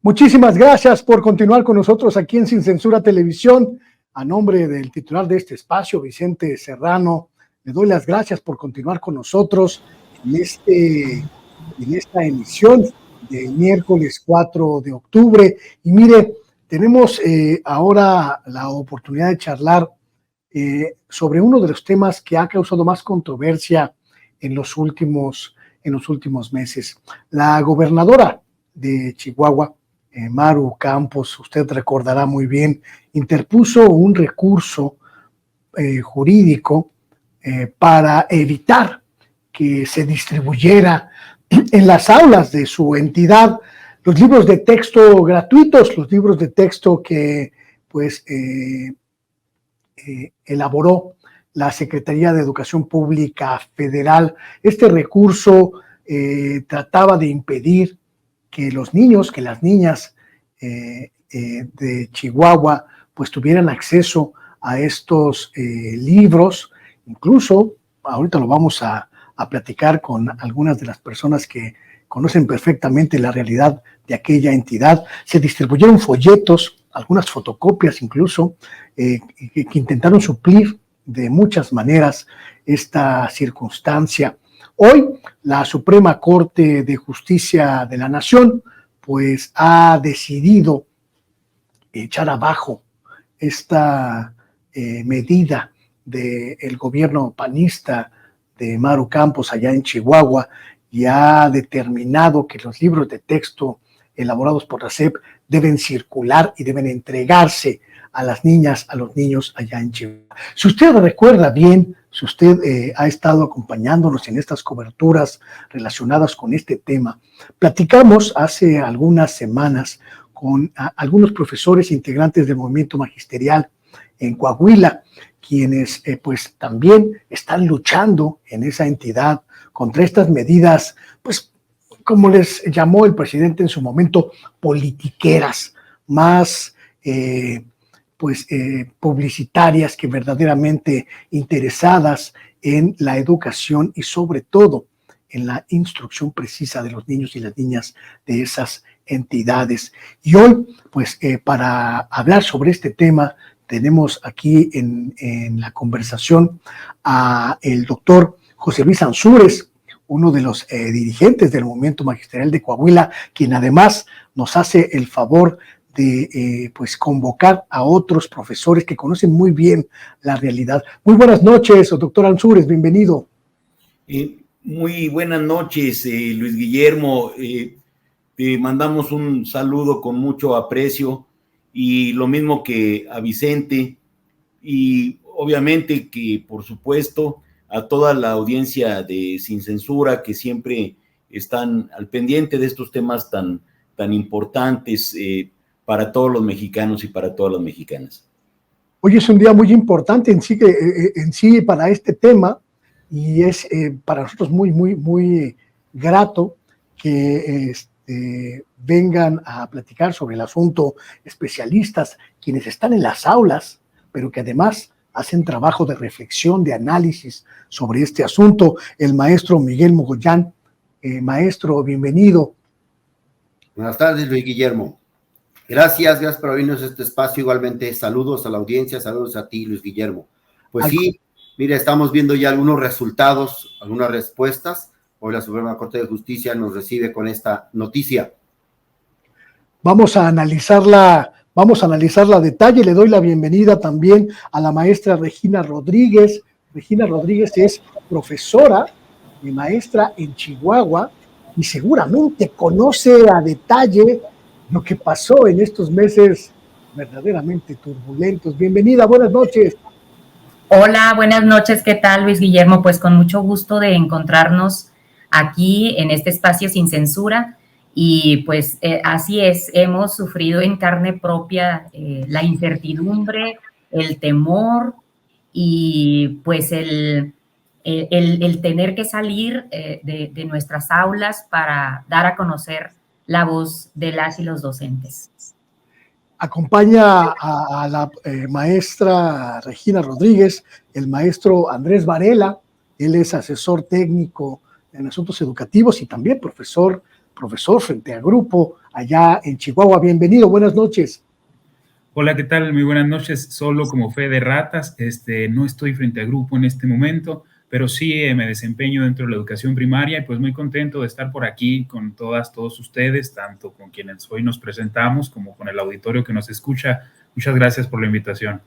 Muchísimas gracias por continuar con nosotros aquí en Sin Censura Televisión. A nombre del titular de este espacio, Vicente Serrano, le doy las gracias por continuar con nosotros en esta emisión del miércoles 4 de octubre. Y mire, tenemos ahora la oportunidad de charlar sobre uno de los temas que ha causado más controversia en los últimos meses. La gobernadora de Chihuahua, Maru Campos, usted recordará muy bien, interpuso un recurso jurídico para evitar que se distribuyera en las aulas de su entidad los libros de texto gratuitos, los libros de texto que pues elaboró la Secretaría de Educación Pública Federal. Este recurso trataba de impedir que los niños, que las niñas de Chihuahua pues tuvieran acceso a estos libros. Incluso, ahorita lo vamos a platicar con algunas de las personas que conocen perfectamente la realidad de aquella entidad. Se distribuyeron folletos, algunas fotocopias incluso, que intentaron suplir de muchas maneras esta circunstancia. Hoy, la Suprema Corte de Justicia de la Nación, pues ha decidido echar abajo esta medida del gobierno panista de Maru Campos allá en Chihuahua y ha determinado que los libros de texto elaborados por la SEP deben circular y deben entregarse a las niñas, a los niños allá en Chihuahua. Si usted recuerda bien, si usted ha estado acompañándonos en estas coberturas relacionadas con este tema, platicamos hace algunas semanas con algunos profesores integrantes del movimiento magisterial en Coahuila, quienes pues también están luchando en esa entidad contra estas medidas, pues como les llamó el presidente en su momento, politiqueras, más publicitarias que verdaderamente interesadas en la educación y sobre todo en la instrucción precisa de los niños y las niñas de esas entidades. Y hoy, pues para hablar sobre este tema, tenemos aquí en la conversación a el doctor José Luis Ansúrez, uno de los dirigentes del movimiento magisterial de Coahuila, quien además nos hace el favor de pues convocar a otros profesores que conocen muy bien la realidad. Muy buenas noches, doctor Ansúrez, bienvenido. Muy buenas noches, Luis Guillermo. Te mandamos un saludo con mucho aprecio y lo mismo que a Vicente y obviamente que por supuesto a toda la audiencia de Sin Censura que siempre están al pendiente de estos temas tan importantes para todos los mexicanos y para todas las mexicanas. Hoy es un día muy importante en sí para este tema y es para nosotros muy grato que vengan a platicar sobre el asunto especialistas, quienes están en las aulas, pero que además hacen trabajo de reflexión, de análisis sobre este asunto. El maestro Miguel Mogollán. Maestro, bienvenido. Buenas tardes, Luis Guillermo. Gracias por abrirnos este espacio. Igualmente, saludos a la audiencia, saludos a ti, Luis Guillermo. Pues sí, mira, estamos viendo ya algunos resultados, algunas respuestas. Hoy la Suprema Corte de Justicia nos recibe con esta noticia. Vamos a analizarla a detalle. Le doy la bienvenida también a la maestra Regina Rodríguez. Regina Rodríguez es profesora y maestra en Chihuahua y seguramente conoce a detalle lo que pasó en estos meses verdaderamente turbulentos. Bienvenida, buenas noches. Hola, buenas noches, ¿qué tal, Luis Guillermo? Pues con mucho gusto de encontrarnos aquí en este espacio Sin Censura y pues así es, hemos sufrido en carne propia la incertidumbre, el temor y pues el tener que salir de nuestras aulas para dar a conocer la voz de las y los docentes. Acompaña a la maestra Regina Rodríguez, el maestro Andrés Varela. Él es asesor técnico en asuntos educativos y también profesor profesor frente a grupo allá en Chihuahua. Bienvenido, buenas noches. Hola, ¿qué tal? Muy buenas noches. Solo como fe de ratas, no estoy frente a grupo en este momento, pero sí me desempeño dentro de la educación primaria y pues muy contento de estar por aquí con todos ustedes, tanto con quienes hoy nos presentamos como con el auditorio que nos escucha. Muchas gracias por la invitación.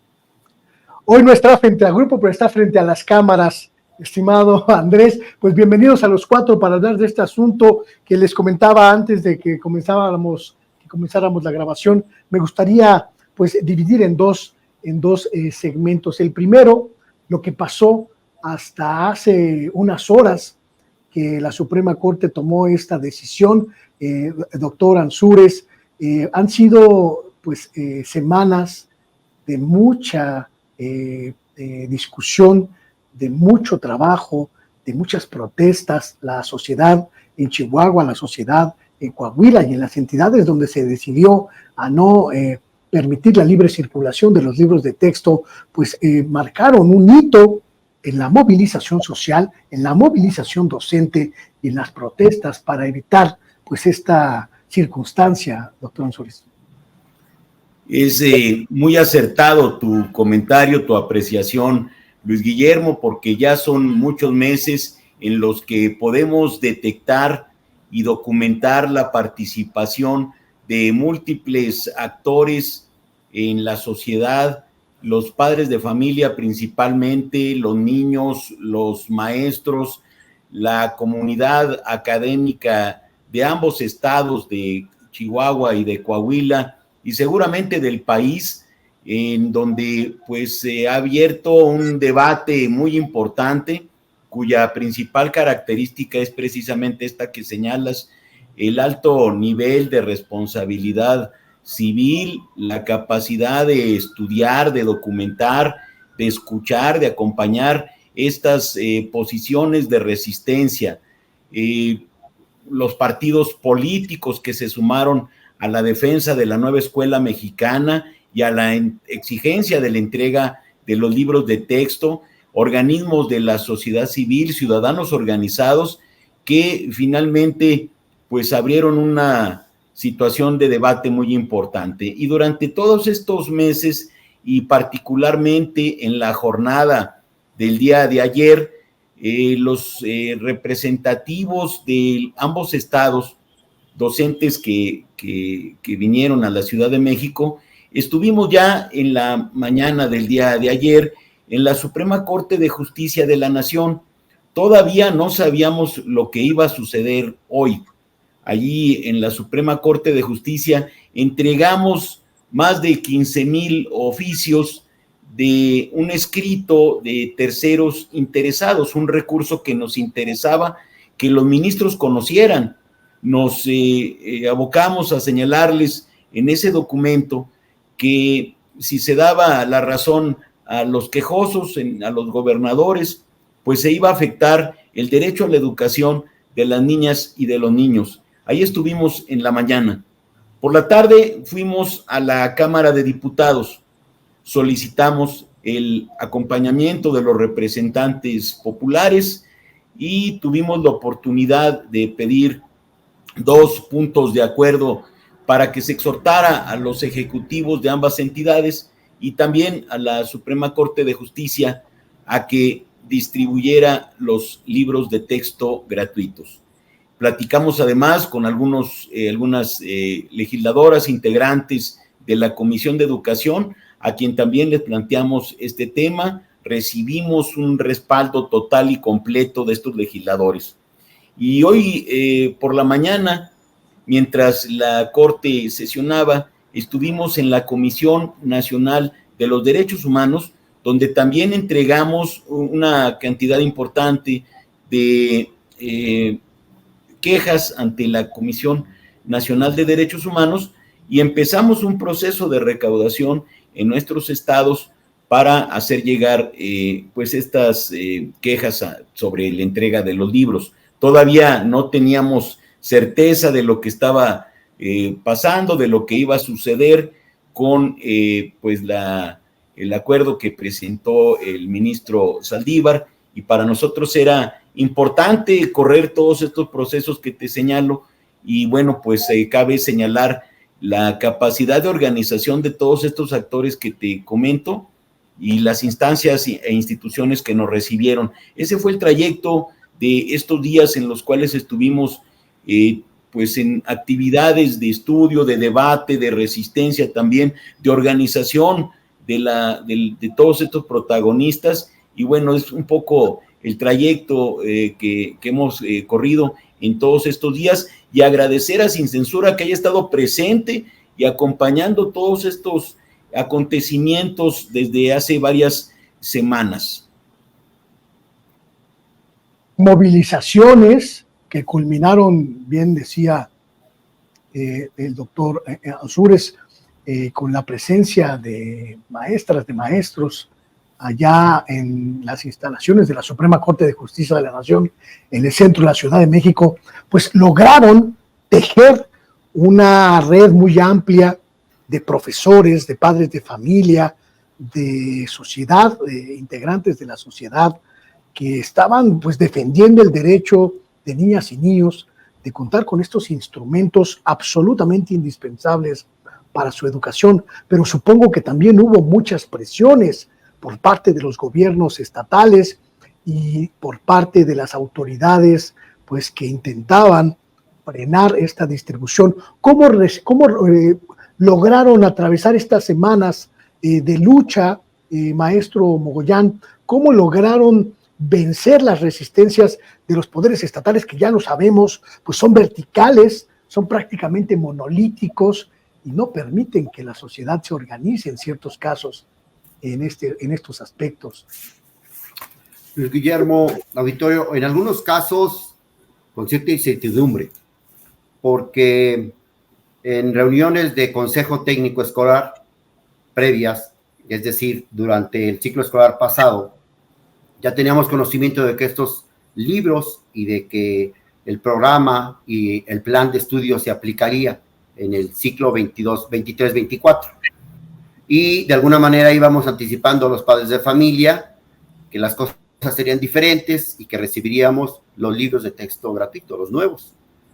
Hoy no está frente al grupo, pero está frente a las cámaras, estimado Andrés. Pues bienvenidos a los cuatro para hablar de este asunto que les comentaba antes de que comenzáramos la grabación. Me gustaría pues dividir en dos segmentos. El primero, lo que pasó hasta hace unas horas que la Suprema Corte tomó esta decisión. Doctor Ansúrez, han sido pues semanas de mucha discusión, de mucho trabajo, de muchas protestas. La sociedad en Chihuahua, la sociedad en Coahuila y en las entidades donde se decidió a no permitir la libre circulación de los libros de texto, pues marcaron un hito en la movilización social, en la movilización docente y en las protestas para evitar pues esta circunstancia, doctor Ansúrez. Es muy acertado tu comentario, tu apreciación, Luis Guillermo, porque ya son muchos meses en los que podemos detectar y documentar la participación de múltiples actores en la sociedad, los padres de familia principalmente, los niños, los maestros, la comunidad académica de ambos estados, de Chihuahua y de Coahuila, y seguramente del país, en donde pues se ha abierto un debate muy importante, cuya principal característica es precisamente esta que señalas, el alto nivel de responsabilidad civil, la capacidad de estudiar, de documentar, de escuchar, de acompañar estas posiciones de resistencia. Los partidos políticos que se sumaron a la defensa de la nueva escuela mexicana y a la exigencia de la entrega de los libros de texto, organismos de la sociedad civil, ciudadanos organizados que finalmente pues abrieron una situación de debate muy importante. Y durante todos estos meses y particularmente en la jornada del día de ayer, los representativos de ambos estados, docentes que vinieron a la Ciudad de México, estuvimos ya en la mañana del día de ayer en la Suprema Corte de Justicia de la Nación. Todavía no sabíamos lo que iba a suceder hoy. Allí en la Suprema Corte de Justicia entregamos más de 15,000 oficios de un escrito de terceros interesados, un recurso que nos interesaba que los ministros conocieran. Nos abocamos a señalarles en ese documento que si se daba la razón a los quejosos, a los gobernadores, pues se iba a afectar el derecho a la educación de las niñas y de los niños. Ahí estuvimos en la mañana. Por la tarde fuimos a la Cámara de Diputados, solicitamos el acompañamiento de los representantes populares y tuvimos la oportunidad de pedir 2 puntos de acuerdo para que se exhortara a los ejecutivos de ambas entidades y también a la Suprema Corte de Justicia a que distribuyera los libros de texto gratuitos. Platicamos además con algunas legisladoras integrantes de la Comisión de Educación, a quien también les planteamos este tema. Recibimos un respaldo total y completo de estos legisladores. Y hoy por la mañana, mientras la Corte sesionaba, estuvimos en la Comisión Nacional de los Derechos Humanos, donde también entregamos una cantidad importante de quejas ante la Comisión Nacional de Derechos Humanos y empezamos un proceso de recaudación en nuestros estados para hacer llegar pues estas quejas sobre la entrega de los libros. Todavía no teníamos certeza de lo que estaba pasando, de lo que iba a suceder con pues el acuerdo que presentó el ministro Saldívar, y para nosotros era importante correr todos estos procesos que te señalo y bueno, pues cabe señalar la capacidad de organización de todos estos actores que te comento y las instancias e instituciones que nos recibieron. Ese fue el trayecto de estos días en los cuales estuvimos pues en actividades de estudio, de debate, de resistencia también, de organización de todos estos protagonistas, y bueno, es un poco el trayecto que hemos corrido en todos estos días, y agradecer a Sin Censura que haya estado presente y acompañando todos estos acontecimientos desde hace varias semanas. Movilizaciones que culminaron, bien decía el doctor Ansúrez, con la presencia de maestras, de maestros, allá en las instalaciones de la Suprema Corte de Justicia de la Nación, en el centro de la Ciudad de México, pues lograron tejer una red muy amplia de profesores, de padres de familia, de sociedad, de integrantes de la sociedad, que estaban pues defendiendo el derecho de niñas y niños de contar con estos instrumentos absolutamente indispensables para su educación, pero supongo que también hubo muchas presiones por parte de los gobiernos estatales y por parte de las autoridades, pues que intentaban frenar esta distribución. ¿Cómo lograron atravesar estas semanas de lucha, maestro Mogollán? ¿Cómo lograron vencer las resistencias de los poderes estatales, que ya lo sabemos, pues son verticales, son prácticamente monolíticos y no permiten que la sociedad se organice en ciertos casos en estos aspectos? Luis Guillermo, auditorio, en algunos casos con cierta incertidumbre, porque en reuniones de consejo técnico escolar previas, es decir, durante el ciclo escolar pasado, ya teníamos conocimiento de que estos libros y de que el programa y el plan de estudio se aplicaría en el ciclo 23-24. Y de alguna manera íbamos anticipando a los padres de familia que las cosas serían diferentes y que recibiríamos los libros de texto gratuitos, los nuevos.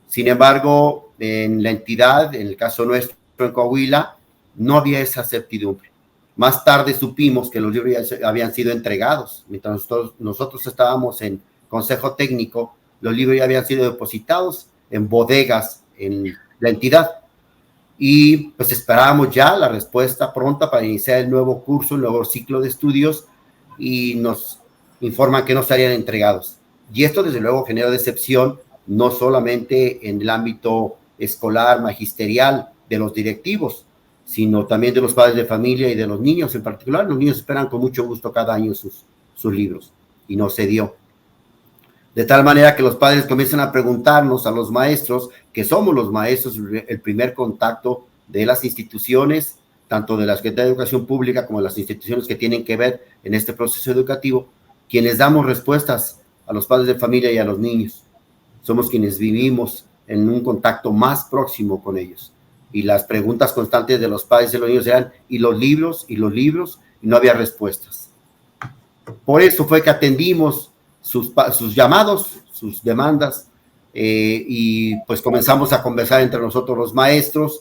Sin embargo, en la entidad, en el caso nuestro en Coahuila, no había esa certidumbre. Más tarde supimos que los libros ya habían sido entregados. Mientras nosotros estábamos en consejo técnico, los libros ya habían sido depositados en bodegas en la entidad. Y pues esperábamos ya la respuesta pronta para iniciar el nuevo curso, el nuevo ciclo de estudios, y nos informan que no estarían entregados. Y esto desde luego genera decepción, no solamente en el ámbito escolar, magisterial, de los directivos, sino también de los padres de familia y de los niños en particular. Los niños esperan con mucho gusto cada año sus libros, y no se dio. De tal manera que los padres comienzan a preguntarnos a los maestros, que somos los maestros el primer contacto de las instituciones, tanto de la Secretaría de Educación Pública como de las instituciones que tienen que ver en este proceso educativo, quienes damos respuestas a los padres de familia y a los niños. Somos quienes vivimos en un contacto más próximo con ellos. Y las preguntas constantes de los padres y los niños eran, ¿y los libros? ¿Y los libros? Y no había respuestas. Por eso fue que atendimos sus llamados, sus demandas, y pues comenzamos a conversar entre nosotros los maestros,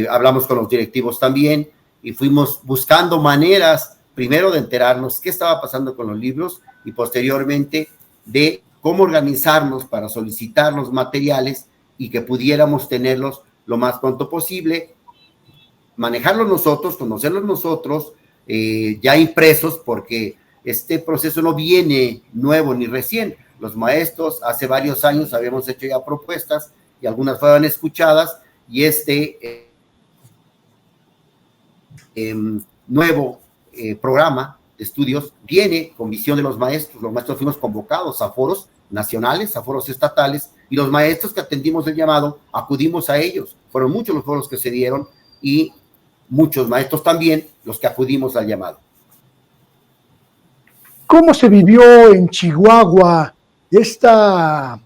hablamos con los directivos también, y fuimos buscando maneras, primero de enterarnos qué estaba pasando con los libros, y posteriormente de cómo organizarnos para solicitar los materiales y que pudiéramos tenerlos lo más pronto posible, manejarlos nosotros, conocerlos nosotros, ya impresos, porque este proceso no viene nuevo ni recién. Los maestros hace varios años habíamos hecho ya propuestas y algunas fueron escuchadas, y este nuevo programa de estudios viene con visión de los maestros. Los maestros fuimos convocados a foros nacionales, a foros estatales, y los maestros que atendimos el llamado acudimos a ellos. Fueron muchos los foros que se dieron y muchos maestros también los que acudimos al llamado. ¿Cómo se vivió en Chihuahua esta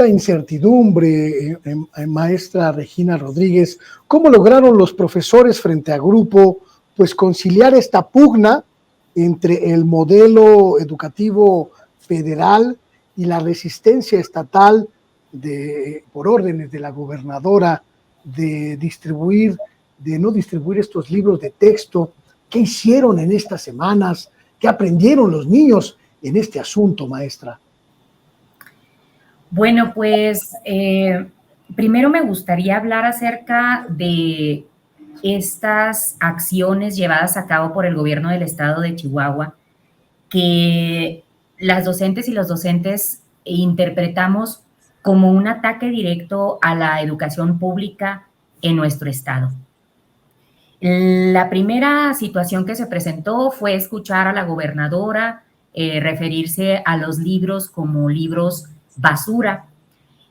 incertidumbre, maestra Regina Rodríguez? ¿Cómo lograron los profesores frente a grupo pues conciliar esta pugna entre el modelo educativo federal y la resistencia estatal por órdenes de la gobernadora, de no distribuir estos libros de texto. ¿Qué hicieron en estas semanas? ¿Qué aprendieron los niños en este asunto, maestra? Bueno, pues primero me gustaría hablar acerca de estas acciones llevadas a cabo por el gobierno del estado de Chihuahua, que las docentes y los docentes interpretamos como un ataque directo a la educación pública en nuestro estado. La primera situación que se presentó fue escuchar a la gobernadora referirse a los libros como libros basura.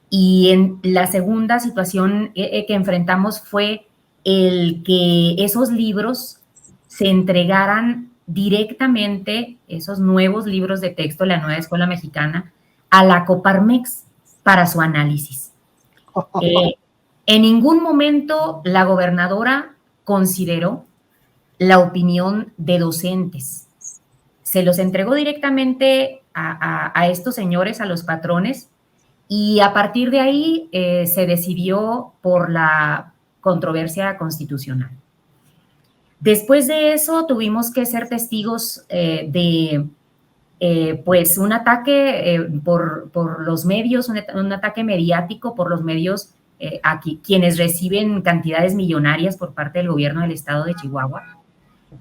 Y en la segunda situación que enfrentamos fue el que esos libros se entregaran directamente, esos nuevos libros de texto, la nueva escuela mexicana, a la Coparmex para su análisis. En ningún momento la gobernadora consideró la opinión de docentes. Se los entregó directamente a estos señores, a los patrones, y a partir de ahí se decidió por la controversia constitucional. Después de eso tuvimos que ser testigos de pues un ataque por los medios, un ataque mediático por los medios aquí, quienes reciben cantidades millonarias por parte del gobierno del estado de Chihuahua,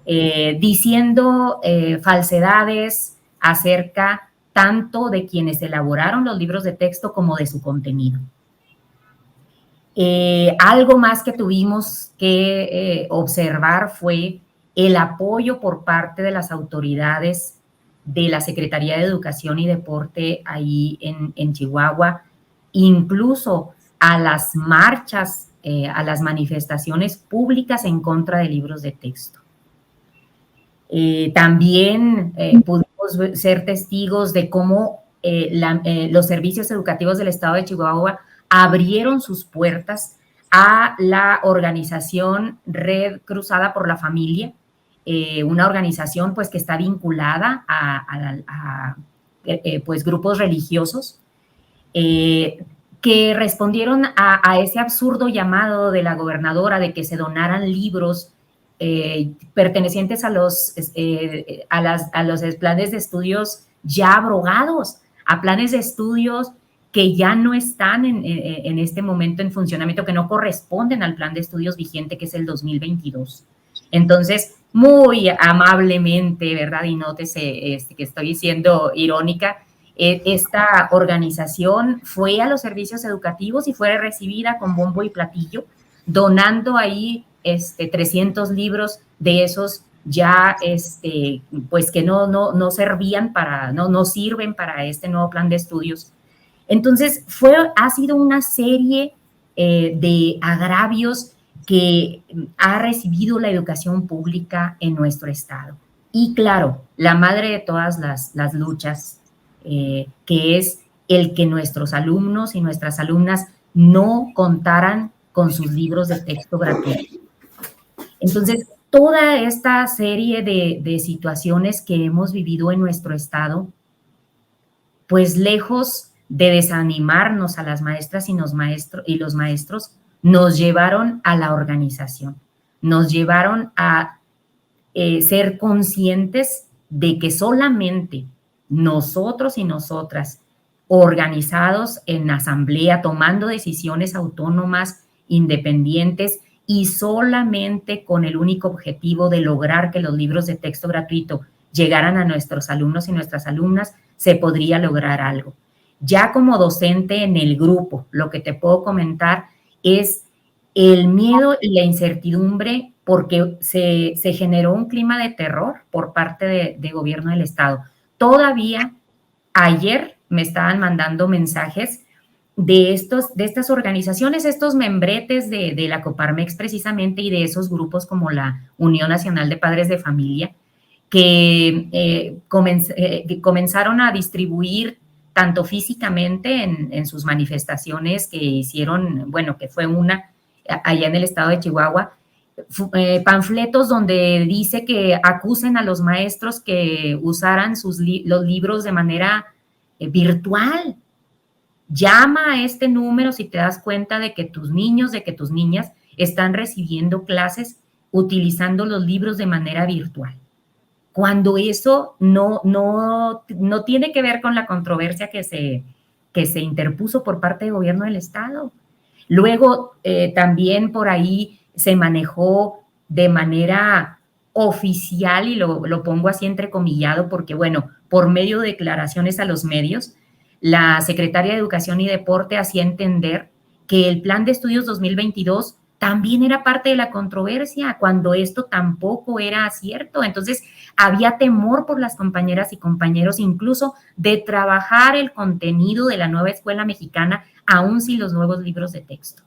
diciendo falsedades acerca tanto de quienes elaboraron los libros de texto como de su contenido. Algo más que tuvimos que observar fue el apoyo por parte de las autoridades de la Secretaría de Educación y Deporte ahí en Chihuahua, incluso a las marchas, a las manifestaciones públicas en contra de libros de texto. También pudimos ser testigos de cómo los servicios educativos del estado de Chihuahua abrieron sus puertas a la organización Red Cruzada por la Familia, una organización pues que está vinculada a pues grupos religiosos que respondieron a ese absurdo llamado de la gobernadora de que se donaran libros pertenecientes a los planes de estudios ya abrogados, a planes de estudios que ya no están en este momento en funcionamiento, que no corresponden al plan de estudios vigente, que es el 2022. Entonces, muy amablemente, ¿verdad? Y nótese que estoy siendo irónica, esta organización fue a los servicios educativos y fue recibida con bombo y platillo, donando ahí 300 libros de esos ya, pues que no servían no sirven para este nuevo plan de estudios. Entonces, ha sido una serie de agravios que ha recibido la educación pública en nuestro estado. Y claro, la madre de todas las luchas, que es el que nuestros alumnos y nuestras alumnas no contaran con sus libros de texto gratuitos. Entonces, toda esta serie de situaciones que hemos vivido en nuestro estado, pues lejos de desanimarnos a las maestras y los maestros, nos llevaron a la organización, nos llevaron a ser conscientes de que solamente nosotros y nosotras, organizados en asamblea, tomando decisiones autónomas, independientes y solamente con el único objetivo de lograr que los libros de texto gratuito llegaran a nuestros alumnos y nuestras alumnas, se podría lograr algo. Ya como docente en el grupo, lo que te puedo comentar es el miedo y la incertidumbre porque se generó un clima de terror por parte de gobierno del estado. Todavía ayer me estaban mandando mensajes de estas organizaciones, estos membretes de la Coparmex precisamente y de esos grupos como la Unión Nacional de Padres de Familia, que comenzaron a distribuir tanto físicamente en sus manifestaciones que hicieron, bueno, que fue una allá en el estado de Chihuahua, panfletos donde dice que acusen a los maestros que usaran los libros de manera virtual. llama a este número si te das cuenta de que tus niños, de que tus niñas están recibiendo clases utilizando los libros de manera virtual. Cuando eso no tiene que ver con la controversia que se interpuso por parte del gobierno del Estado. Luego, también por ahí se manejó de manera oficial, y lo pongo así entrecomillado porque, bueno, por medio de declaraciones a los medios, la Secretaría de Educación y Deporte hacía entender que el Plan de Estudios 2022 también era parte de la controversia, cuando esto tampoco era cierto. Entonces, había temor por las compañeras y compañeros incluso de trabajar el contenido de la nueva escuela mexicana, aún sin los nuevos libros de texto.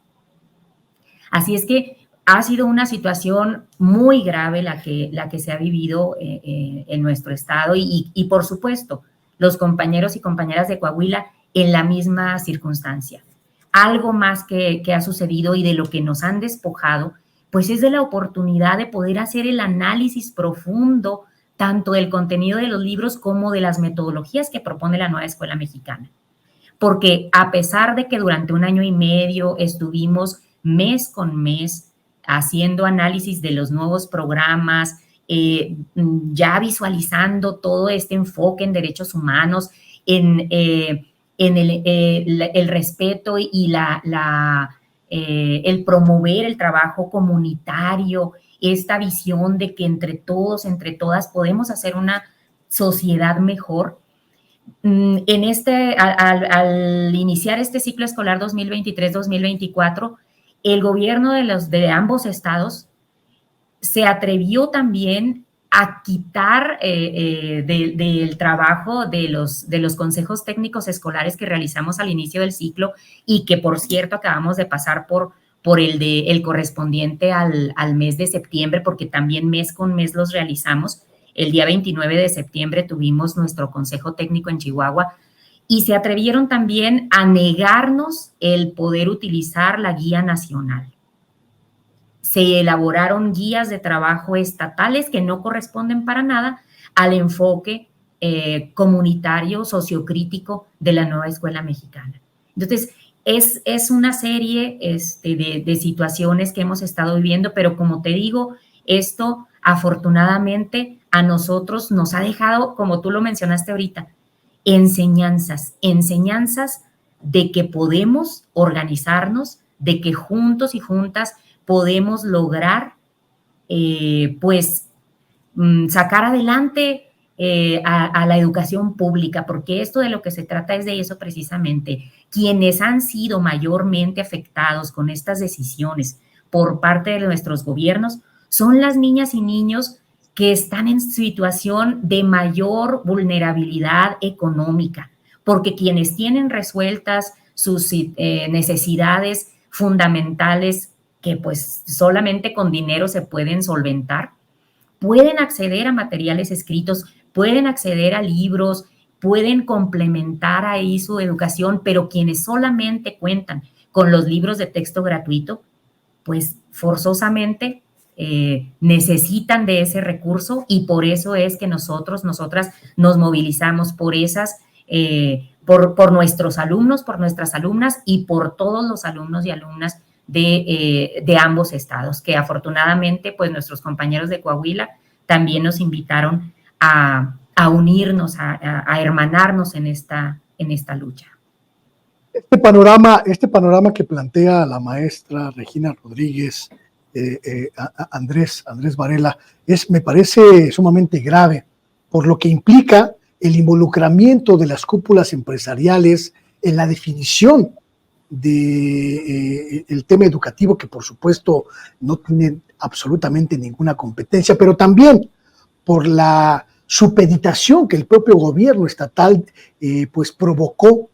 Así es que ha sido una situación muy grave la que se ha vivido en nuestro estado y por supuesto, los compañeros y compañeras de Coahuila en la misma circunstancia. Algo más que ha sucedido y de lo que nos han despojado, pues es de la oportunidad de poder hacer el análisis profundo tanto del contenido de los libros como de las metodologías que propone la nueva escuela mexicana. Porque a pesar de que durante 1 año y medio estuvimos mes con mes haciendo análisis de los nuevos programas, ya visualizando todo este enfoque en derechos humanos, en el respeto y el promover el trabajo comunitario, esta visión de que entre todos, entre todas podemos hacer una sociedad mejor. Al iniciar este ciclo escolar 2023-2024, el gobierno de ambos estados se atrevió también a quitar del trabajo de los consejos técnicos escolares que realizamos al inicio del ciclo y que, por cierto, acabamos de pasar por el correspondiente al mes de septiembre, porque también mes con mes los realizamos. El día 29 de septiembre tuvimos nuestro consejo técnico en Chihuahua y se atrevieron también a negarnos el poder utilizar la guía nacional. Se elaboraron guías de trabajo estatales que no corresponden para nada al enfoque comunitario, sociocrítico de la nueva escuela mexicana. Entonces, es una serie de situaciones que hemos estado viviendo, pero como te digo, esto afortunadamente a nosotros nos ha dejado, como tú lo mencionaste ahorita, enseñanzas de que podemos organizarnos, de que juntos y juntas podemos lograr, sacar adelante a la educación pública, porque esto de lo que se trata es de eso precisamente. Quienes han sido mayormente afectados con estas decisiones por parte de nuestros gobiernos son las niñas y niños que están en situación de mayor vulnerabilidad económica, porque quienes tienen resueltas sus necesidades fundamentales que pues solamente con dinero se pueden solventar, pueden acceder a materiales escritos, pueden acceder a libros, pueden complementar ahí su educación, pero quienes solamente cuentan con los libros de texto gratuito, pues forzosamente necesitan de ese recurso y por eso es que nosotras nos movilizamos por por nuestros alumnos, por nuestras alumnas y por todos los alumnos y alumnas de ambos estados, que afortunadamente pues nuestros compañeros de Coahuila también nos invitaron a unirnos, a hermanarnos en esta lucha. Este panorama que plantea la maestra Regina Rodríguez, Andrés Varela, me parece sumamente grave, por lo que implica el involucramiento de las cúpulas empresariales en la definición del tema educativo, que por supuesto no tiene absolutamente ninguna competencia, pero también por la supeditación que el propio gobierno estatal pues provocó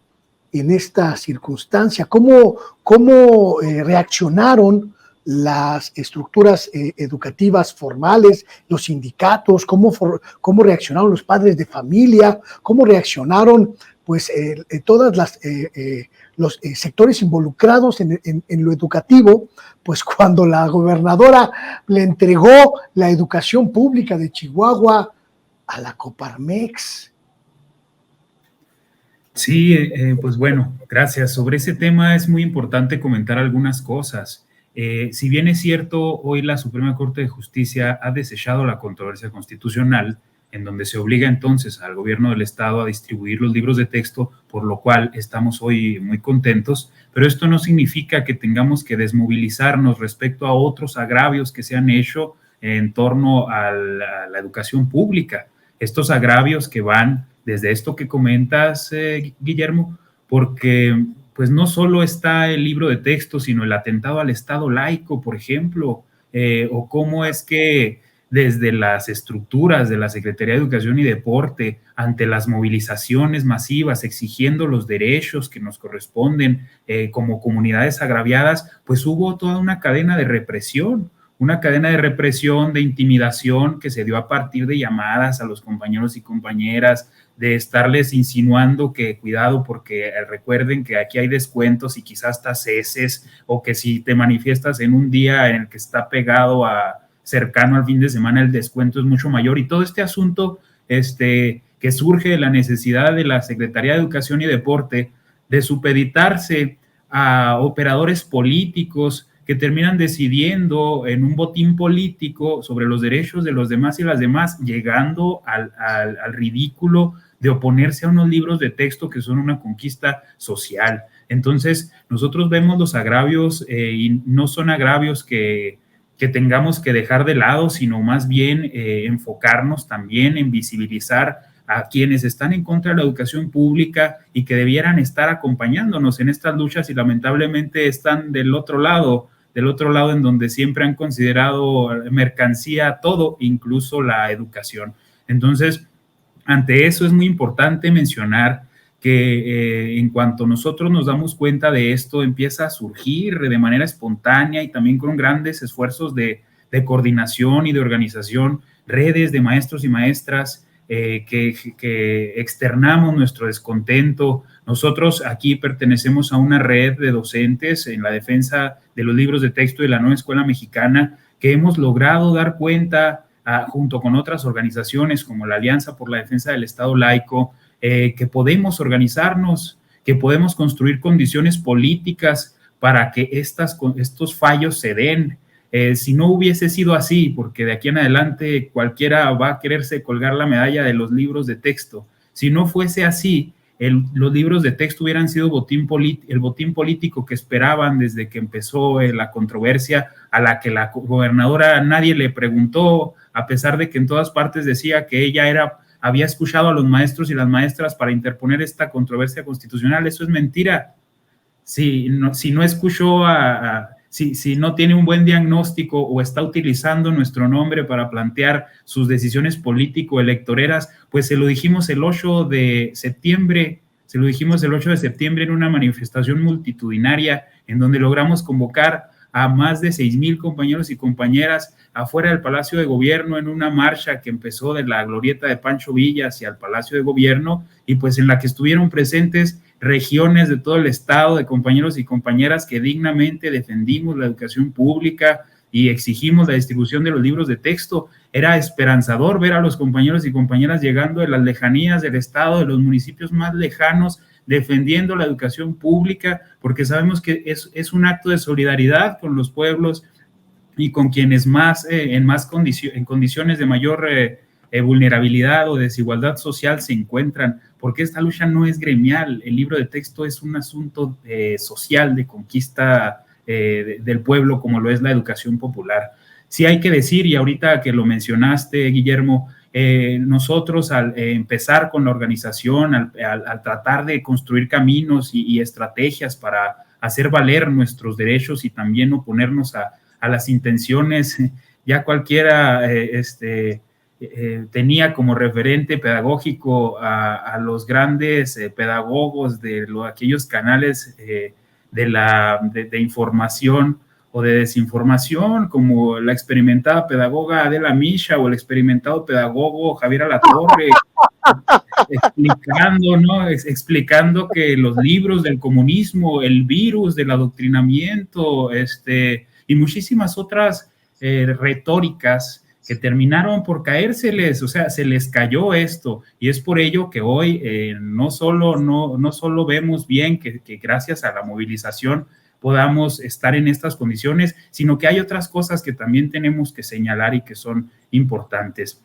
en esta circunstancia. ¿Cómo reaccionaron las estructuras educativas formales, los sindicatos? ¿Cómo reaccionaron los padres de familia? ¿Cómo reaccionaron pues todas los sectores involucrados en lo educativo, pues cuando la gobernadora le entregó la educación pública de Chihuahua a la Coparmex? Sí, pues bueno, gracias. Sobre ese tema es muy importante comentar algunas cosas. Si bien es cierto, hoy la Suprema Corte de Justicia ha desechado la controversia constitucional, en donde se obliga entonces al gobierno del Estado a distribuir los libros de texto, por lo cual estamos hoy muy contentos, pero esto no significa que tengamos que desmovilizarnos respecto a otros agravios que se han hecho en torno a la educación pública. Estos agravios que van desde esto que comentas, Guillermo, porque pues no solo está el libro de texto, sino el atentado al Estado laico, por ejemplo, o cómo es que desde las estructuras de la Secretaría de Educación y Deporte, ante las movilizaciones masivas exigiendo los derechos que nos corresponden como comunidades agraviadas, pues hubo toda una cadena de represión, de intimidación que se dio a partir de llamadas a los compañeros y compañeras, de estarles insinuando que cuidado porque recuerden que aquí hay descuentos y quizás hasta ceses, o que si te manifiestas en un día en el que está pegado a cercano al fin de semana el descuento es mucho mayor, y todo este asunto que surge de la necesidad de la Secretaría de Educación y Deporte de supeditarse a operadores políticos que terminan decidiendo en un botín político sobre los derechos de los demás y las demás, llegando al ridículo de oponerse a unos libros de texto que son una conquista social. Entonces, nosotros vemos los agravios y no son agravios que tengamos que dejar de lado, sino más bien enfocarnos también en visibilizar a quienes están en contra de la educación pública y que debieran estar acompañándonos en estas luchas, y lamentablemente están del otro lado en donde siempre han considerado mercancía todo, incluso la educación. Entonces, ante eso es muy importante mencionar que en cuanto nosotros nos damos cuenta de esto, empieza a surgir de manera espontánea y también con grandes esfuerzos de coordinación y de organización, redes de maestros y maestras que externamos nuestro descontento. Nosotros aquí pertenecemos a una red de docentes en la defensa de los libros de texto de la nueva escuela mexicana, que hemos logrado dar cuenta junto con otras organizaciones como la Alianza por la Defensa del Estado Laico, que podemos organizarnos, que podemos construir condiciones políticas para que estos fallos se den. Si no hubiese sido así, porque de aquí en adelante cualquiera va a quererse colgar la medalla de los libros de texto, si no fuese así, los libros de texto hubieran sido el botín político que esperaban desde que empezó la controversia, a la que la gobernadora nadie le preguntó, a pesar de que en todas partes decía que ella había escuchado a los maestros y las maestras para interponer esta controversia constitucional. Eso es mentira. Si no escuchó si no tiene un buen diagnóstico o está utilizando nuestro nombre para plantear sus decisiones político-electoreras, pues se lo dijimos el 8 de septiembre en una manifestación multitudinaria en donde logramos convocar a más de 6,000 compañeros y compañeras afuera del Palacio de Gobierno en una marcha que empezó de la glorieta de Pancho Villa hacia el Palacio de Gobierno, y pues en la que estuvieron presentes regiones de todo el estado, de compañeros y compañeras que dignamente defendimos la educación pública y exigimos la distribución de los libros de texto. Era esperanzador ver a los compañeros y compañeras llegando de las lejanías del estado, de los municipios más lejanos, defendiendo la educación pública, porque sabemos que es un acto de solidaridad con los pueblos y con quienes en condiciones de mayor vulnerabilidad o desigualdad social se encuentran, porque esta lucha no es gremial. El libro de texto es un asunto social de conquista del pueblo, como lo es la educación popular. Sí hay que decir, y ahorita que lo mencionaste, Guillermo, nosotros al empezar con la organización, al tratar de construir caminos y estrategias para hacer valer nuestros derechos y también oponernos a las intenciones, ya cualquiera tenía como referente pedagógico a los grandes pedagogos de aquellos canales de información o de desinformación, como la experimentada pedagoga Adela Misha o el experimentado pedagogo Javier Alatorre, explicando que los libros del comunismo, el virus del adoctrinamiento, y muchísimas otras retóricas que terminaron por caérseles, o sea, se les cayó esto, y es por ello que hoy no solo vemos bien que gracias a la movilización podamos estar en estas condiciones, sino que hay otras cosas que también tenemos que señalar y que son importantes.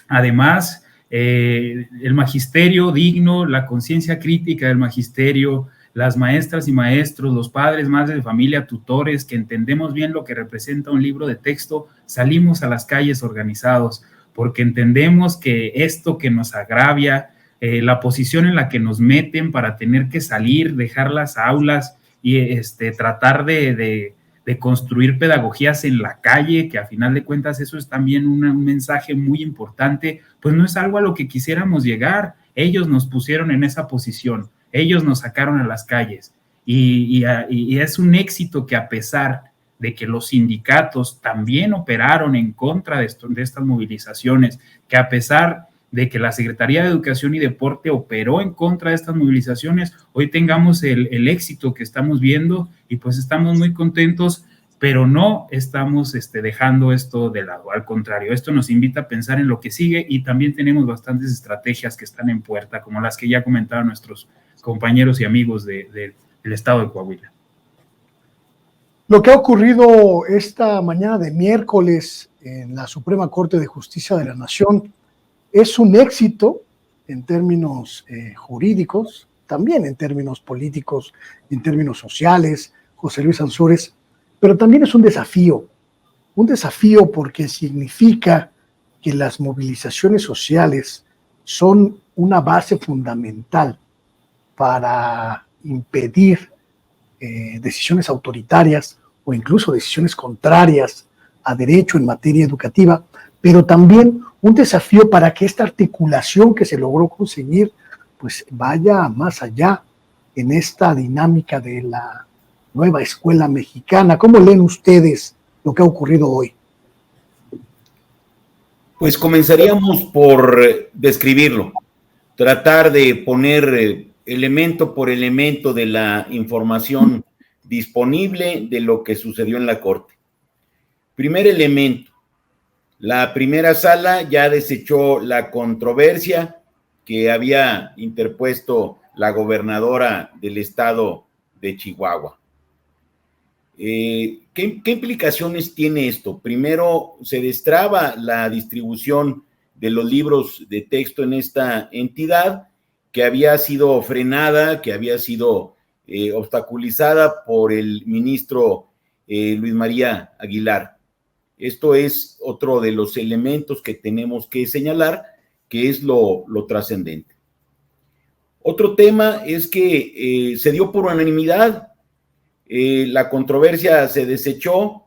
Además, el magisterio digno, la conciencia crítica del magisterio, las maestras y maestros, los padres, madres de familia, tutores, que entendemos bien lo que representa un libro de texto, salimos a las calles organizados, porque entendemos que esto que nos agravia, la posición en la que nos meten para tener que salir, dejar las aulas y tratar de construir pedagogías en la calle, que a final de cuentas eso es también un mensaje muy importante, pues no es algo a lo que quisiéramos llegar. Ellos nos pusieron en esa posición, ellos nos sacaron a las calles y es un éxito que, a pesar de que los sindicatos también operaron en contra de estas movilizaciones, que a pesar de que la Secretaría de Educación y Deporte operó en contra de estas movilizaciones, hoy tengamos el éxito que estamos viendo, y pues estamos muy contentos, pero no estamos dejando esto de lado. Al contrario, esto nos invita a pensar en lo que sigue, y también tenemos bastantes estrategias que están en puerta, como las que ya comentaron nuestros compañeros y amigos del estado de Coahuila. Lo que ha ocurrido esta mañana de miércoles en la Suprema Corte de Justicia de la Nación es un éxito en términos jurídicos, también en términos políticos, en términos sociales, José Luis Ansúrez, pero también es un desafío porque significa que las movilizaciones sociales son una base fundamental para impedir decisiones autoritarias o incluso decisiones contrarias a derecho en materia educativa, pero también un desafío para que esta articulación que se logró conseguir pues vaya más allá en esta dinámica de la nueva escuela mexicana. ¿Cómo leen ustedes lo que ha ocurrido hoy? Pues comenzaríamos por describirlo, tratar de poner elemento por elemento de la información disponible de lo que sucedió en la Corte. Primer elemento: la primera sala ya desechó la controversia que había interpuesto la gobernadora del estado de Chihuahua. ¿Qué implicaciones tiene esto? Primero, se destraba la distribución de los libros de texto en esta entidad, que había sido frenada, que había sido obstaculizada por el ministro Luis María Aguilar. Esto es otro de los elementos que tenemos que señalar, que es lo trascendente. Otro tema es que se dio por unanimidad, la controversia se desechó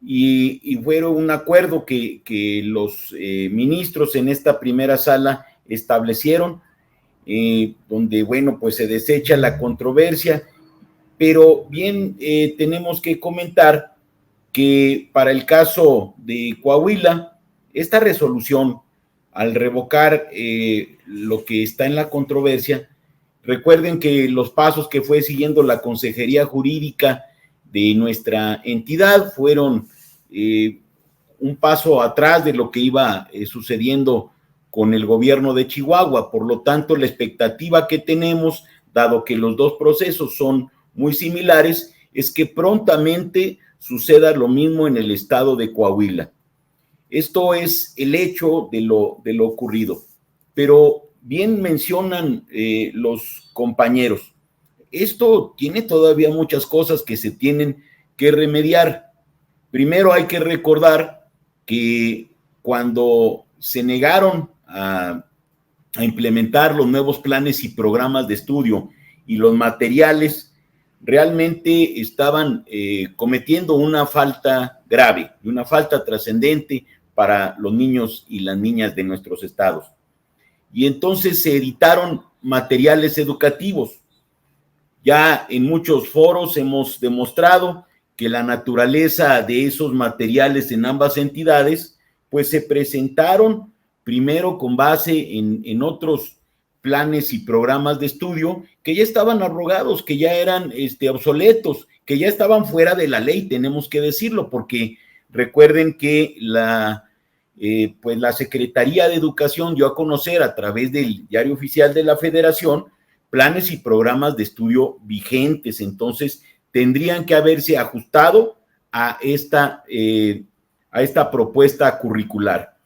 y fue un acuerdo que los ministros en esta primera sala establecieron, donde, bueno, pues se desecha la controversia, pero bien tenemos que comentar que para el caso de Coahuila, esta resolución, al revocar lo que está en la controversia, recuerden que los pasos que fue siguiendo la Consejería Jurídica de nuestra entidad fueron un paso atrás de lo que iba sucediendo con el gobierno de Chihuahua. Por lo tanto, la expectativa que tenemos, dado que los dos procesos son muy similares, es que prontamente suceda lo mismo en el estado de Coahuila. Esto es el hecho de lo ocurrido. Pero bien mencionan los compañeros, esto tiene todavía muchas cosas que se tienen que remediar. Primero hay que recordar que cuando se negaron a implementar los nuevos planes y programas de estudio y los materiales, realmente estaban cometiendo una falta grave y una falta trascendente para los niños y las niñas de nuestros estados. Y entonces se editaron materiales educativos. Ya en muchos foros hemos demostrado que la naturaleza de esos materiales en ambas entidades, pues se presentaron primero con base en otros planes y programas de estudio que ya estaban abrogados, que ya eran obsoletos, que ya estaban fuera de la ley, tenemos que decirlo, porque recuerden que pues la Secretaría de Educación dio a conocer a través del Diario Oficial de la Federación planes y programas de estudio vigentes. Entonces tendrían que haberse ajustado a esta propuesta curricular.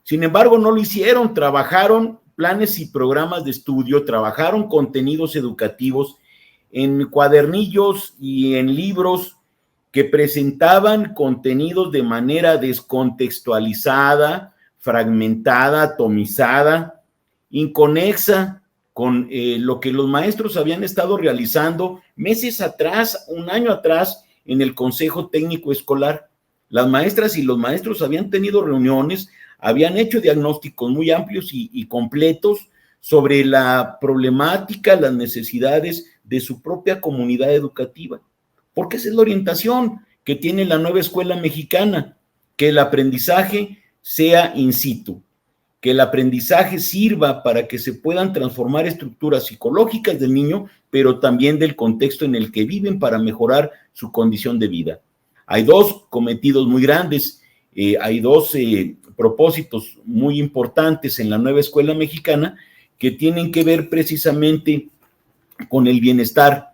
Sin embargo, no lo hicieron, trabajaron planes y programas de estudio, trabajaron contenidos educativos en cuadernillos y en libros que presentaban contenidos de manera descontextualizada, fragmentada, atomizada, inconexa con lo que los maestros habían estado realizando meses atrás, un año atrás, en el Consejo Técnico Escolar. Las maestras y los maestros habían tenido reuniones, habían hecho diagnósticos muy amplios y completos sobre la problemática, las necesidades de su propia comunidad educativa. Porque esa es la orientación que tiene la nueva escuela mexicana, que el aprendizaje sea in situ, que el aprendizaje sirva para que se puedan transformar estructuras psicológicas del niño, pero también del contexto en el que viven para mejorar su condición de vida. Hay dos cometidos muy grandes, hay dos propósitos muy importantes en la nueva escuela mexicana que tienen que ver precisamente con el bienestar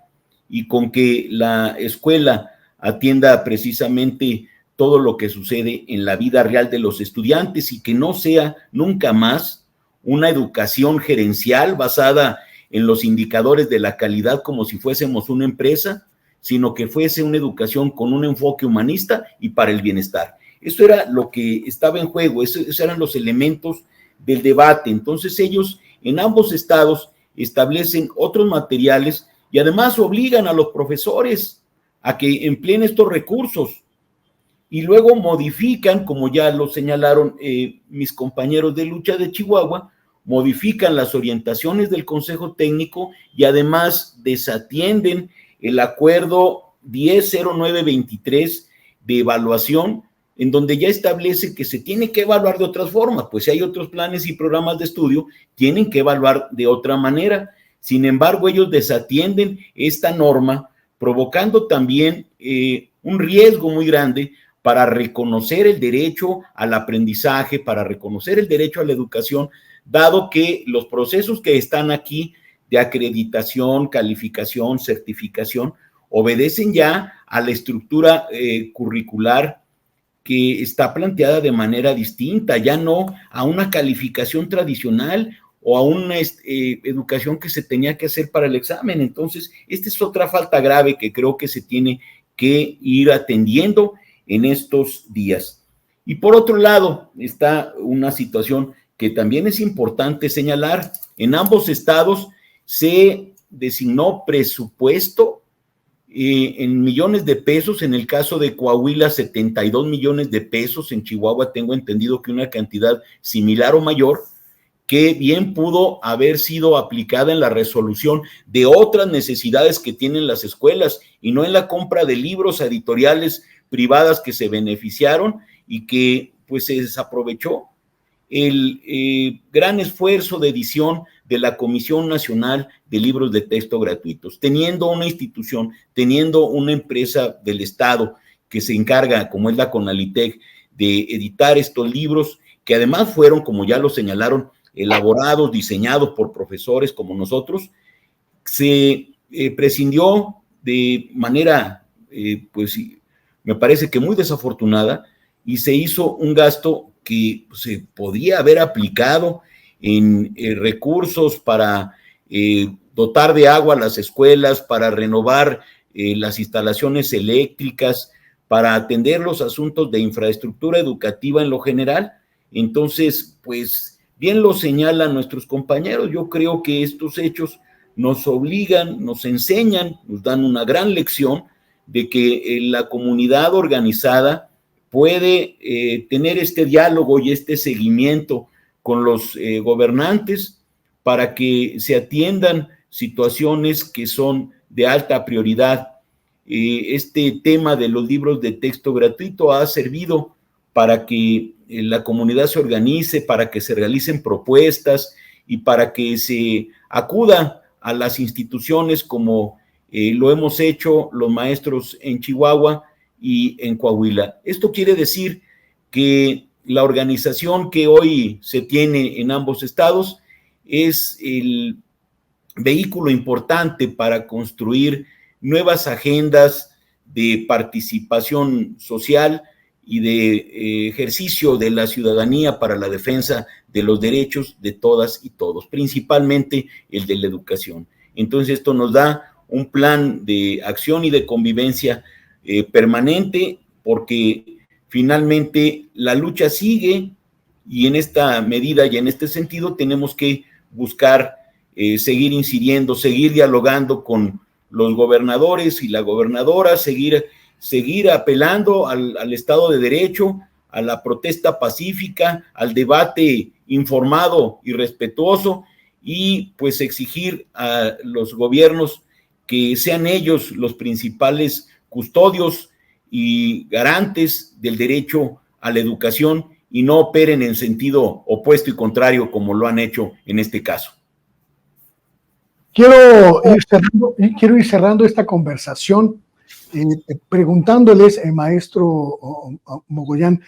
y con que la escuela atienda precisamente todo lo que sucede en la vida real de los estudiantes y que no sea nunca más una educación gerencial basada en los indicadores de la calidad como si fuésemos una empresa, sino que fuese una educación con un enfoque humanista y para el bienestar. Eso era lo que estaba en juego, esos eran los elementos del debate. Entonces ellos en ambos estados establecen otros materiales y además obligan a los profesores a que empleen estos recursos y luego modifican, como ya lo señalaron mis compañeros de lucha de Chihuahua, modifican las orientaciones del Consejo Técnico y además desatienden el acuerdo 100923 de evaluación, en donde ya establece que se tiene que evaluar de otras formas, pues si hay otros planes y programas de estudio, tienen que evaluar de otra manera. Sin embargo, ellos desatienden esta norma, provocando también un riesgo muy grande para reconocer el derecho al aprendizaje, para reconocer el derecho a la educación, dado que los procesos que están aquí de acreditación, calificación, certificación, obedecen ya a la estructura curricular que está planteada de manera distinta, ya no a una calificación tradicional o a una educación que se tenía que hacer para el examen. Entonces, esta es otra falta grave que creo que se tiene que ir atendiendo en estos días. Y por otro lado, está una situación que también es importante señalar. En ambos estados se designó presupuesto en millones de pesos, en el caso de Coahuila 72 millones de pesos, en Chihuahua tengo entendido que una cantidad similar o mayor, que bien pudo haber sido aplicada en la resolución de otras necesidades que tienen las escuelas y no en la compra de libros a editoriales privadas que se beneficiaron y que pues se desaprovechó el gran esfuerzo de edición de la Comisión Nacional de Libros de Texto Gratuitos, teniendo una institución, teniendo una empresa del Estado que se encarga, como es la CONALITEG, de editar estos libros, que además fueron, como ya lo señalaron, elaborados, diseñados por profesores como nosotros. Se prescindió de manera, pues me parece que muy desafortunada, y se hizo un gasto que se podía haber aplicado en recursos para dotar de agua a las escuelas, para renovar las instalaciones eléctricas, para atender los asuntos de infraestructura educativa en lo general. Entonces, pues bien lo señalan nuestros compañeros, yo creo que estos hechos nos obligan, nos enseñan, nos dan una gran lección de que la comunidad organizada puede tener este diálogo y este seguimiento con los gobernantes para que se atiendan situaciones que son de alta prioridad. Este tema de los libros de texto gratuito ha servido para que la comunidad se organice, para que se realicen propuestas y para que se acuda a las instituciones como lo hemos hecho los maestros en Chihuahua y en Coahuila. Esto quiere decir que la organización que hoy se tiene en ambos estados es el vehículo importante para construir nuevas agendas de participación social y de ejercicio de la ciudadanía para la defensa de los derechos de todas y todos, principalmente el de la educación. Entonces, esto nos da un plan de acción y de convivencia permanente, porque finalmente la lucha sigue, y en esta medida y en este sentido tenemos que buscar seguir incidiendo, seguir dialogando con los gobernadores y la gobernadora, seguir apelando al Estado de Derecho, a la protesta pacífica, al debate informado y respetuoso, y pues exigir a los gobiernos que sean ellos los principales custodios y garantes del derecho a la educación y no operen en sentido opuesto y contrario como lo han hecho en este caso. Quiero ir cerrando esta conversación preguntándoles, maestro Mogollán,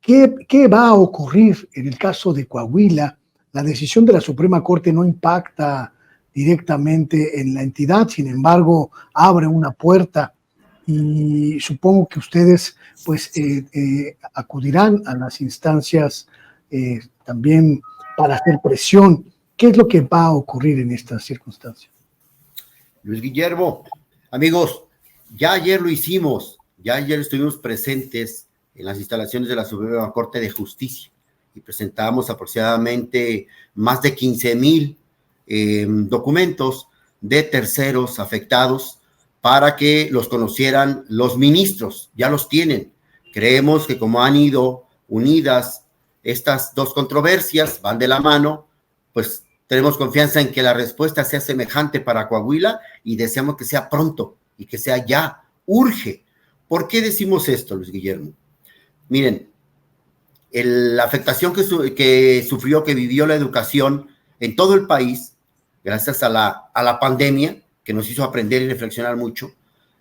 ¿qué va a ocurrir en el caso de Coahuila? La decisión de la Suprema Corte no impacta directamente en la entidad, sin embargo, abre una puerta, y supongo que ustedes pues acudirán a las instancias también para hacer presión. ¿Qué es lo que va a ocurrir en estas circunstancias? Luis Guillermo, amigos, ya ayer lo hicimos, ya ayer estuvimos presentes en las instalaciones de la Suprema Corte de Justicia y presentamos aproximadamente más de 15,000 documentos de terceros afectados para que los conocieran los ministros. Ya los tienen. Creemos que como han ido unidas estas dos controversias, van de la mano, pues tenemos confianza en que la respuesta sea semejante para Coahuila y deseamos que sea pronto y que sea ya, urge. ¿Por qué decimos esto, Luis Guillermo? Miren, la afectación que sufrió, que vivió la educación en todo el país, gracias a la pandemia, que nos hizo aprender y reflexionar mucho,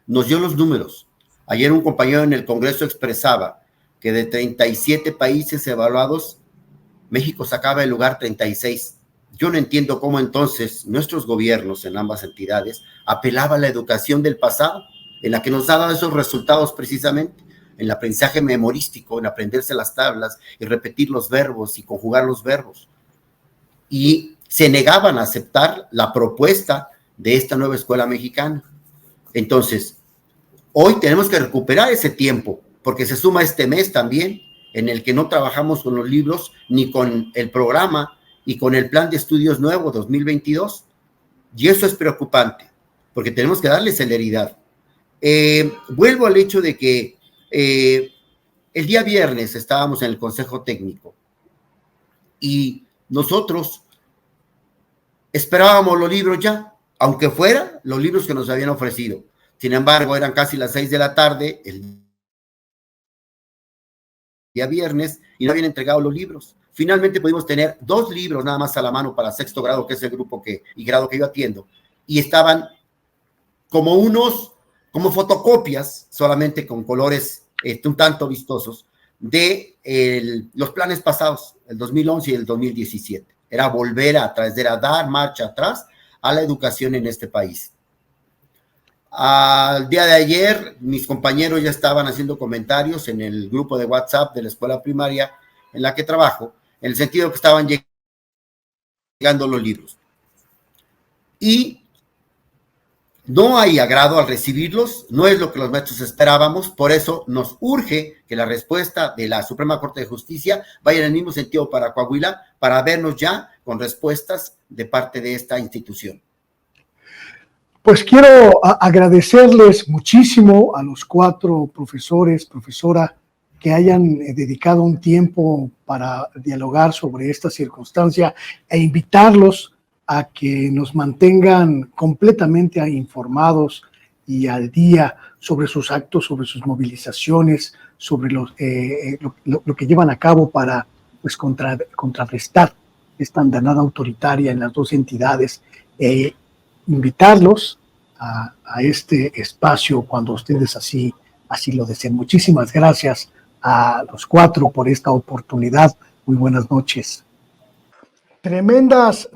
nos dio los números. Ayer un compañero en el Congreso expresaba que de 37 países evaluados, México sacaba el lugar 36. Yo no entiendo cómo entonces nuestros gobiernos en ambas entidades apelaban a la educación del pasado, en la que nos daban esos resultados precisamente, en el aprendizaje memorístico, en aprenderse las tablas y repetir los verbos y conjugar los verbos. Y se negaban a aceptar la propuesta de esta nueva escuela mexicana. Entonces, hoy tenemos que recuperar ese tiempo, porque se suma este mes también, en el que no trabajamos con los libros, ni con el programa, y con el plan de estudios nuevo 2022. Y eso es preocupante, porque tenemos que darle celeridad. Vuelvo al hecho de que el día viernes estábamos en el Consejo Técnico, y nosotros esperábamos los libros ya, aunque fueran los libros que nos habían ofrecido. Sin embargo, eran casi las 6 de la tarde, el día viernes, y no habían entregado los libros. Finalmente pudimos tener 2 libros nada más a la mano para sexto grado, que es el grupo y grado que yo atiendo, y estaban como fotocopias, solamente con colores un tanto vistosos, de los planes pasados, el 2011 y el 2017. Era volver a dar marcha atrás a la educación en este país. Al día de ayer, mis compañeros ya estaban haciendo comentarios en el grupo de WhatsApp de la escuela primaria en la que trabajo, en el sentido que estaban llegando los libros. Y no hay agrado al recibirlos, no es lo que los maestros esperábamos, por eso nos urge que la respuesta de la Suprema Corte de Justicia vaya en el mismo sentido para Coahuila, para vernos ya con respuestas de parte de esta institución. Pues quiero agradecerles muchísimo a los 4 profesores, profesora, que hayan dedicado un tiempo para dialogar sobre esta circunstancia e invitarlos a que nos mantengan completamente informados y al día sobre sus actos, sobre sus movilizaciones, sobre lo que llevan a cabo para pues, contrarrestar esta andanada autoritaria en las 2 entidades. Invitarlos a este espacio cuando ustedes así lo deseen. Muchísimas gracias a los cuatro por esta oportunidad. Muy buenas noches. Tremendas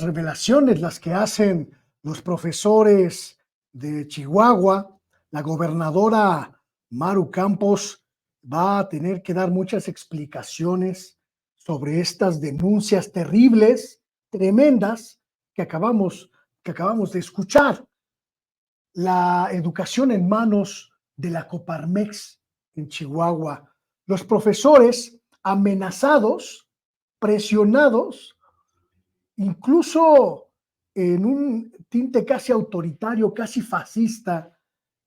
revelaciones las que hacen los profesores de Chihuahua. La gobernadora Maru Campos va a tener que dar muchas explicaciones sobre estas denuncias terribles, tremendas, que acabamos de escuchar. La educación en manos de la Coparmex en Chihuahua. Los profesores amenazados, presionados, incluso en un tinte casi autoritario, casi fascista,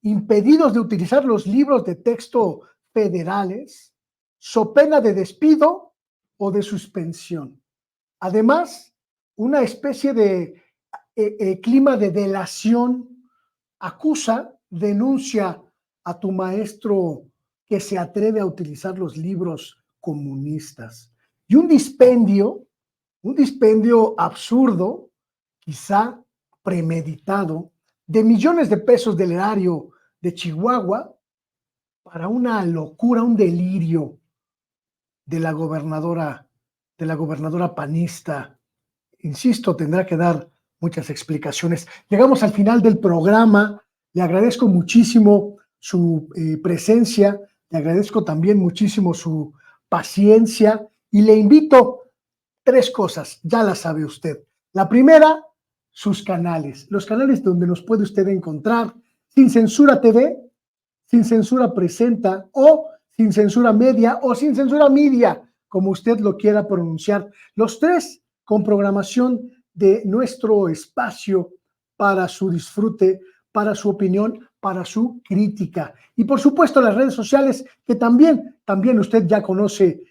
impedidos de utilizar los libros de texto federales, so pena de despido o de suspensión. Además, una especie de clima de delación. Acusa, denuncia a tu maestro que se atreve a utilizar los libros comunistas. Y un dispendio absurdo, quizá premeditado, de millones de pesos del erario de Chihuahua para una locura, un delirio de la gobernadora panista. Insisto, tendrá que dar muchas explicaciones. Llegamos al final del programa. Le agradezco muchísimo su presencia, le agradezco también muchísimo su paciencia y le invito 3 cosas, ya las sabe usted. La primera, sus canales, los canales donde nos puede usted encontrar: Sin Censura TV, Sin Censura Presenta, o Sin Censura Media, o Sin Censura Media, como usted lo quiera pronunciar. Los 3 con programación de nuestro espacio para su disfrute, para su opinión, para su crítica. Y por supuesto las redes sociales que también usted ya conoce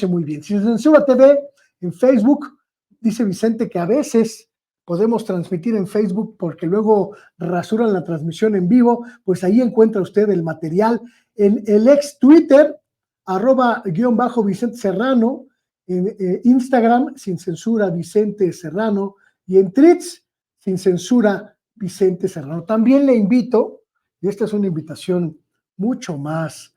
muy bien. Sin Censura TV en Facebook. Dice Vicente que a veces podemos transmitir en Facebook porque luego rasuran la transmisión en vivo. Pues ahí encuentra usted el material en el ex Twitter, @_Vicente Serrano, en Instagram, Sin Censura Vicente Serrano, y en Threads, Sin Censura Vicente Serrano. También le invito, y esta es una invitación mucho más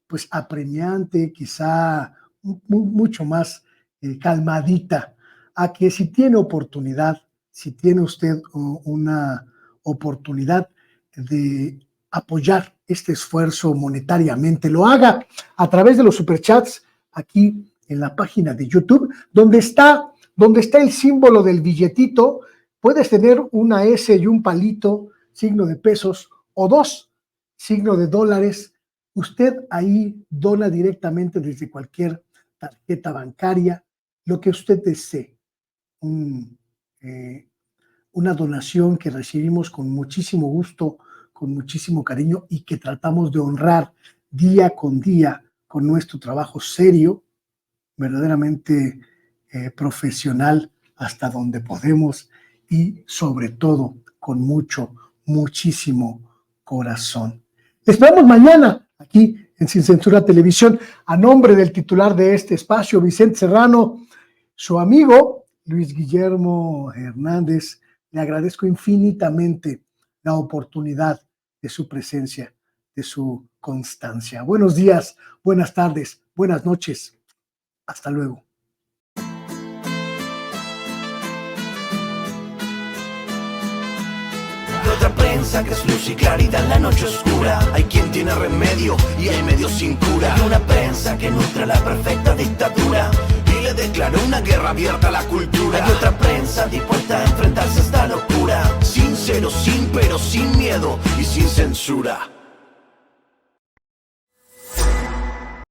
pues apremiante, quizá mucho más calmadita, a que si tiene oportunidad, si tiene usted una oportunidad de apoyar este esfuerzo monetariamente, lo haga a través de los superchats aquí en la página de YouTube, donde está el símbolo del billetito. Puedes tener una S y un palito, signo de pesos, o 2, signo de dólares. Usted ahí dona directamente desde cualquier tarjeta bancaria lo que usted desee. Una donación que recibimos con muchísimo gusto, con muchísimo cariño, y que tratamos de honrar día con día con nuestro trabajo serio, verdaderamente profesional hasta donde podemos, y sobre todo con muchísimo corazón. Les vemos mañana aquí en Sin Censura Televisión. A nombre del titular de este espacio, Vicente Serrano, su amigo Luis Guillermo Hernández, le agradezco infinitamente la oportunidad de su presencia, de su constancia. Buenos días, buenas tardes, buenas noches. Hasta luego. Otra prensa que es luz y claridad en la noche oscura. Hay quien tiene remedio y hay medios sin cura. Hay una prensa que nutre la perfecta dictadura y le declaró una guerra abierta a la cultura. Hay otra prensa dispuesta a enfrentarse a esta locura, sincero, sin pero, sin miedo y sin censura.